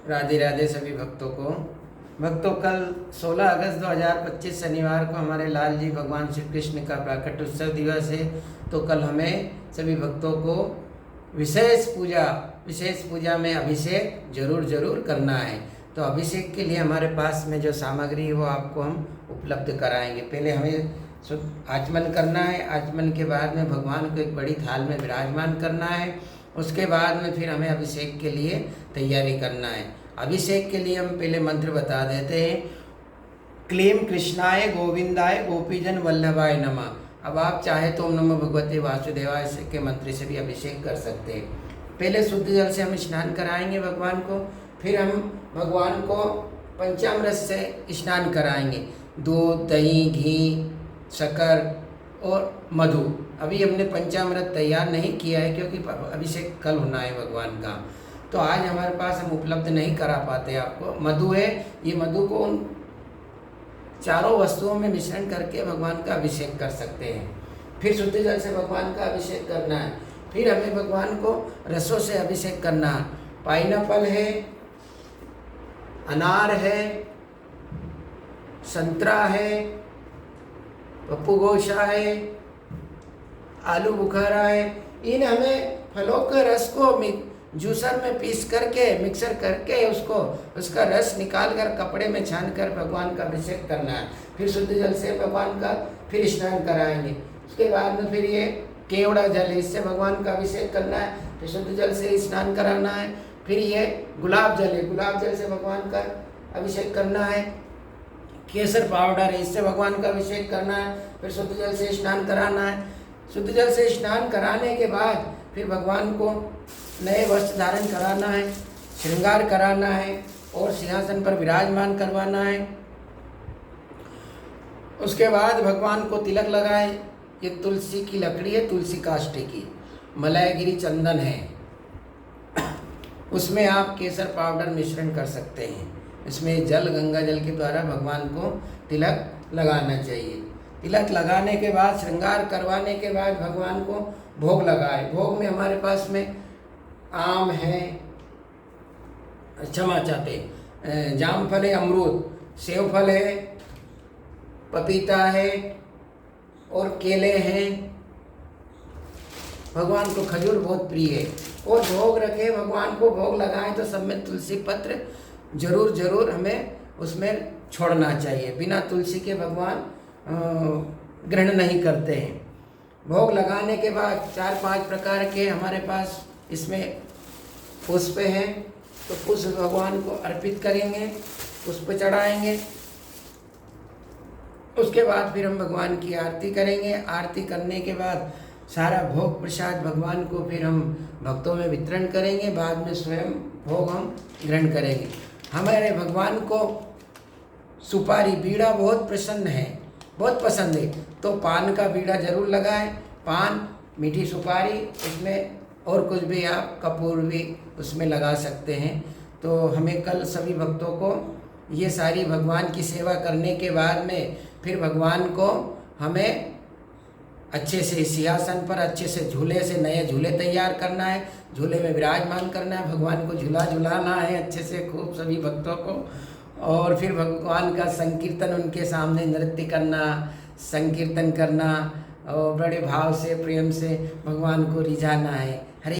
राधे राधे सभी भक्तों को। भक्तों, कल 16 अगस्त 2025 शनिवार को हमारे लाल जी भगवान श्री कृष्ण का प्राकट उत्सव दिवस है। तो कल हमें सभी भक्तों को विशेष पूजा में अभिषेक जरूर करना है। तो अभिषेक के लिए हमारे पास में जो सामग्री है वो आपको हम उपलब्ध कराएंगे। पहले हमें आचमन करना है। आचमन के बाद में भगवान को एक बड़ी थाल में विराजमान करना है। उसके बाद में फिर हमें अभिषेक के लिए तैयारी करना है। अभिषेक के लिए हम पहले मंत्र बता देते हैं। क्लीम कृष्णाय गोविंदाय गोपीजन वल्लभाय नमः। अब आप चाहे तो ओम नमो भगवते वासुदेवाय के मंत्र से भी अभिषेक कर सकते हैं। पहले शुद्ध जल से हम स्नान कराएंगे भगवान को, फिर हम भगवान को पंचामृत से स्नान कराएंगे। दूध, दही, घी, शक्कर और मधु। अभी हमने पंचामृत तैयार नहीं किया है क्योंकि अभिषेक कल होना है भगवान का, तो आज हमारे पास हम उपलब्ध नहीं करा पाते आपको। मधु है, ये मधु को उन चारों वस्तुओं में मिश्रण करके भगवान का अभिषेक कर सकते हैं। फिर शुद्ध जल से भगवान का अभिषेक करना है। फिर हमें भगवान को रसों से अभिषेक करना है। पाइनएप्पल है, अनार है, संतरा है, पप्पू गोशा है, आलू बुखारा है। इन हमें फलों के रस को जूसर में पीस करके मिक्सर करके उसका रस निकाल कर कपड़े में छान कर भगवान का अभिषेक करना है। फिर शुद्ध जल से भगवान का फिर स्नान कराएंगे। उसके बाद में फिर ये केवड़ा जल है, इससे भगवान का अभिषेक करना है। फिर शुद्ध जल से स्नान कराना है। फिर ये गुलाब जल है, गुलाब जल से भगवान का अभिषेक करना है। केसर पाउडर है, इससे भगवान का अभिषेक करना है। फिर शुद्ध जल से स्नान कराना है। शुद्ध जल से स्नान कराने के बाद फिर भगवान को नए वस्त्र धारण कराना है, श्रृंगार कराना है और सिंहासन पर विराजमान करवाना है। उसके बाद भगवान को तिलक लगाए। ये तुलसी की लकड़ी है, तुलसी काष्ठ की, मलयगिरी चंदन है, उसमें आप केसर पाउडर मिश्रण कर सकते हैं। इसमें जल, गंगा जल के द्वारा भगवान को तिलक लगाना चाहिए। तिलक लगाने के बाद, श्रृंगार करवाने के बाद भगवान को भोग लगाए। भोग में हमारे पास में आम है, क्षमा चाहते, जामफल है, अमरूद, सेव फल है, पपीता है और केले हैं। भगवान को खजूर बहुत प्रिय है। और भोग रखे, भगवान को भोग लगाएं तो सब में तुलसी पत्र जरूर हमें उसमें छोड़ना चाहिए। बिना तुलसी के भगवान ग्रहण नहीं करते हैं। भोग लगाने के बाद 4-5 प्रकार के हमारे पास इसमें पुष्प हैं, तो पुष्प भगवान को अर्पित करेंगे, पुष्प चढ़ाएंगे। उसके बाद फिर हम भगवान की आरती करेंगे। आरती करने के बाद सारा भोग प्रसाद भगवान को फिर हम भक्तों में वितरण करेंगे। बाद में स्वयं भोग हम ग्रहण करेंगे। हमारे भगवान को सुपारी, बीड़ा बहुत बहुत पसंद है, तो पान का बीड़ा जरूर लगाएं। पान, मीठी सुपारी, उसमें और कुछ भी आप कपूर भी उसमें लगा सकते हैं। तो हमें कल सभी भक्तों को ये सारी भगवान की सेवा करने के बाद में फिर भगवान को हमें अच्छे से सिंहासन पर अच्छे से झूले से नए झूले तैयार करना है, झूले में विराजमान करना है, भगवान को झुलाना है अच्छे से खूब सभी भक्तों को। और फिर भगवान का संकीर्तन, उनके सामने नृत्य करना, संकीर्तन करना और बड़े भाव से प्रेम से भगवान को रिझाना है। हरे